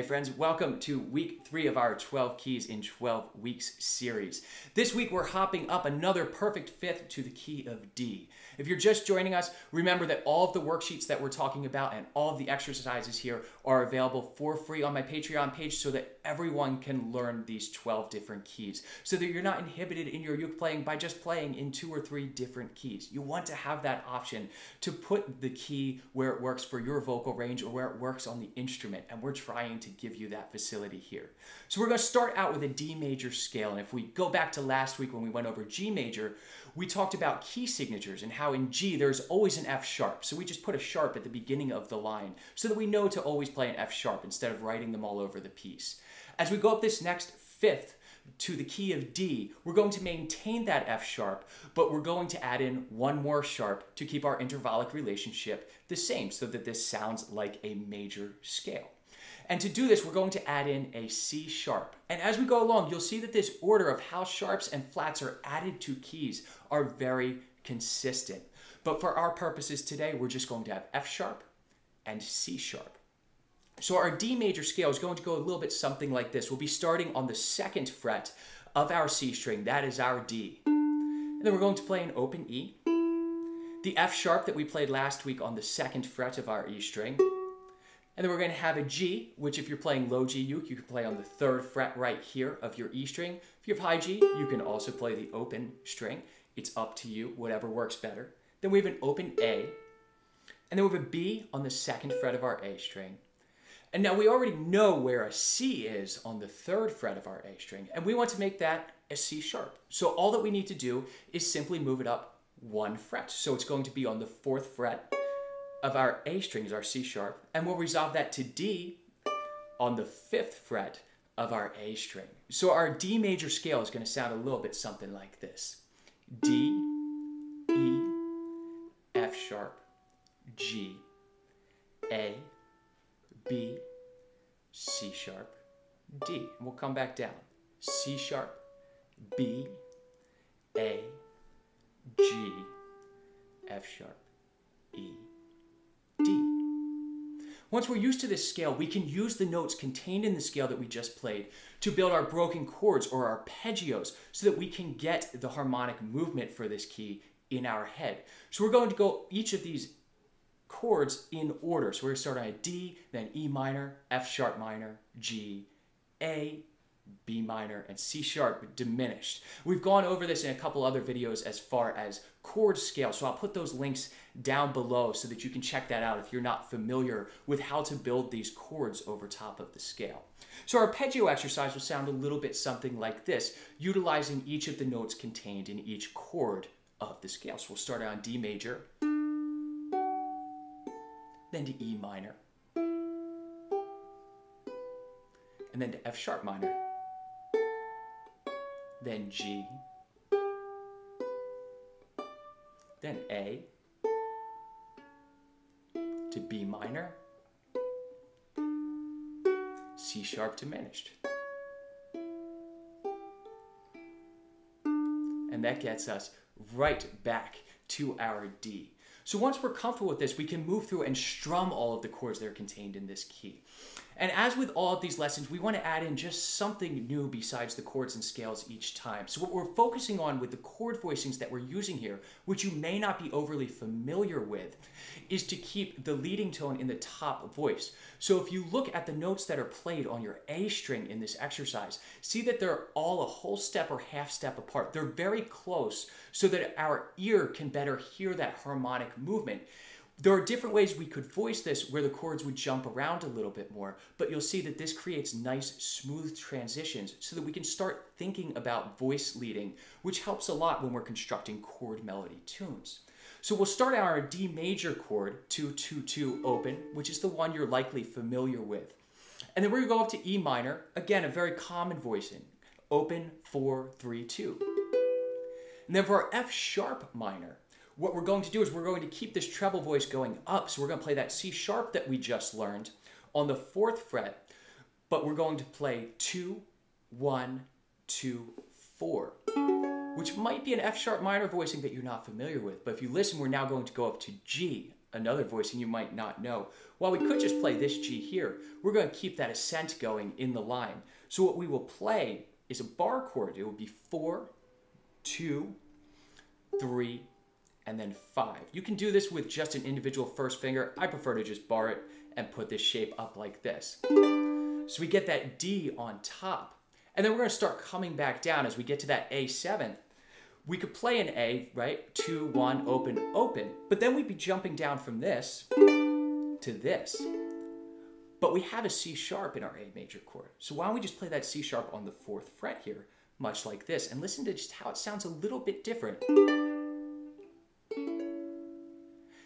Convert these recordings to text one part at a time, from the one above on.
Hey friends, welcome to week 3 of our 12 Keys in 12 Weeks series. This week we're hopping up another perfect fifth to the key of D. If you're just joining us, remember that all of the worksheets that we're talking about and all of the exercises here are available for free on my Patreon page so that everyone can learn these 12 different keys, so that you're not inhibited in your uke playing by just playing in 2 or 3 different keys. You want to have that option to put the key where it works for your vocal range or where it works on the instrument, and we're trying to give you that facility here. So we're going to start out with a D major scale, and if we go back to last week when we went over G major, we talked about key signatures and how in G there's always an F sharp. So we just put a sharp at the beginning of the line so that we know to always play an F sharp instead of writing them all over the piece. As we go up this next fifth to the key of D, we're going to maintain that F sharp, but we're going to add in one more sharp to keep our intervallic relationship the same so that this sounds like a major scale. And to do this, we're going to add in a C sharp. And as we go along, you'll see that this order of how sharps and flats are added to keys are very consistent. But for our purposes today, we're just going to have F sharp and C sharp. So our D major scale is going to go a little bit something like this. We'll be starting on the 2nd fret of our C string. That is our D. And then we're going to play an open E. The F sharp that we played last week on the 2nd fret of our E string. And then we're going to have a G, which if you're playing low G uke, you can play on the 3rd fret right here of your E string. If you have high G, you can also play the open string. It's up to you, whatever works better. Then we have an open A. And then we have a B on the 2nd fret of our A string. And now we already know where a C is on the 3rd fret of our A string, and we want to make that a C sharp. So all that we need to do is simply move it up 1 fret. So it's going to be on the 4th fret of our A string is our C sharp, and we'll resolve that to D on the 5th fret of our A string. So our D major scale is going to sound a little bit something like this. D, E, F sharp, G, A, B, C sharp, D. And we'll come back down. C sharp, B, A, G, F sharp, E, D. Once we're used to this scale, we can use the notes contained in the scale that we just played to build our broken chords or arpeggios so that we can get the harmonic movement for this key in our head. So we're going to go each of these chords in order. So we're going to start on a D, then E minor, F sharp minor, G, A, B minor, and C sharp diminished. We've gone over this in a couple other videos as far as chord scale, so I'll put those links down below so that you can check that out if you're not familiar with how to build these chords over top of the scale. So our arpeggio exercise will sound a little bit something like this, utilizing each of the notes contained in each chord of the scale. So we'll start on D major, then to E minor, and then to F sharp minor, then G, then A, to B minor, C sharp diminished. And that gets us right back to our D. So once we're comfortable with this, we can move through and strum all of the chords that are contained in this key. And as with all of these lessons, we want to add in just something new besides the chords and scales each time. So what we're focusing on with the chord voicings that we're using here, which you may not be overly familiar with, is to keep the leading tone in the top voice. So if you look at the notes that are played on your A string in this exercise, see that they're all a whole step or half step apart. They're very close so that our ear can better hear that harmonic movement. There are different ways we could voice this where the chords would jump around a little bit more, but you'll see that this creates nice, smooth transitions so that we can start thinking about voice leading, which helps a lot when we're constructing chord melody tunes. So we'll start our D major chord, 2-2-2 open, which is the one you're likely familiar with. And then we're going to go up to E minor, again, a very common voicing, open 4-3-2. And then for our F sharp minor, what we're going to do is we're going to keep this treble voice going up. So we're going to play that C sharp that we just learned on the 4th fret, but we're going to play 2, 1, 2, 4, which might be an F sharp minor voicing that you're not familiar with. But if you listen, we're now going to go up to G another voicing you might not know. While we could just play this G here, we're going to keep that ascent going in the line. So what we will play is a bar chord. It will be 4, 2, 3, and then 5. You can do this with just an individual first finger. I prefer to just bar it and put this shape up like this. So we get that D on top. And then we're going to start coming back down as we get to that A7th. We could play an A, right? 2, 1, open, open. But then we'd be jumping down from this to this. But we have a C sharp in our A major chord. So why don't we just play that C sharp on the 4th fret here, much like this, and listen to just how it sounds a little bit different.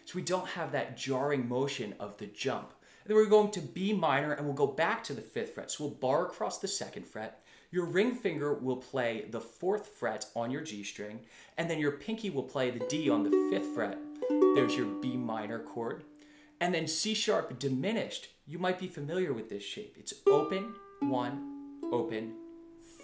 So we don't have that jarring motion of the jump. And then we're going to B minor, and we'll go back to the 5th fret. So we'll bar across the 2nd fret. Your ring finger will play the 4th fret on your G string, and then your pinky will play the D on the 5th fret. There's your B minor chord. And then C sharp diminished. You might be familiar with this shape. It's open, 1, open,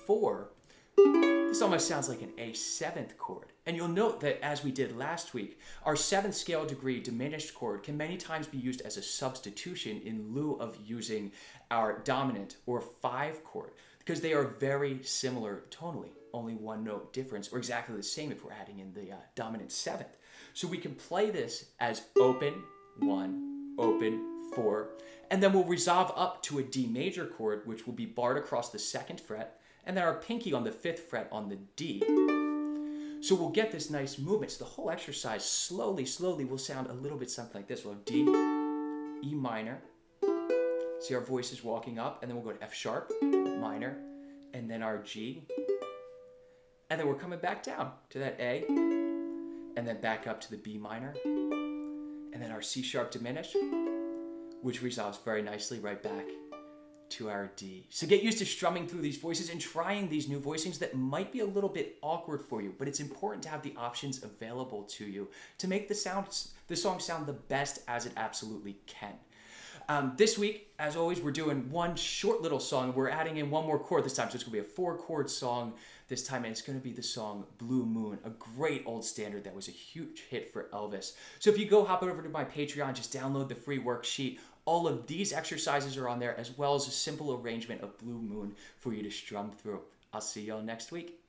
4. This almost sounds like an A7th chord. And you'll note that as we did last week, our 7th scale degree diminished chord can many times be used as a substitution in lieu of using our dominant or 5 chord, because they are very similar tonally, only 1 note difference, or exactly the same if we're adding in the dominant 7th. So we can play this as open, 1, open, 4, and then we'll resolve up to a D major chord, which will be barred across the 2nd fret, and then our pinky on the 5th fret on the D. So we'll get this nice movement. So the whole exercise slowly will sound a little bit something like this. We'll have D, E minor. See our voices walking up, and then we'll go to F sharp, minor, and then our G. And then we're coming back down to that A, and then back up to the B minor, and then our C sharp diminished, which resolves very nicely right back to our D. So get used to strumming through these voices and trying these new voicings that might be a little bit awkward for you, but it's important to have the options available to you to make the song sound the best as it absolutely can. This week, as always, we're doing one short little song. We're adding in one more chord this time, so it's going to be a 4-chord song this time, and it's going to be the song Blue Moon, a great old standard that was a huge hit for Elvis. So if you go hop over to my Patreon, just download the free worksheet. All of these exercises are on there, as well as a simple arrangement of Blue Moon for you to strum through. I'll see y'all next week.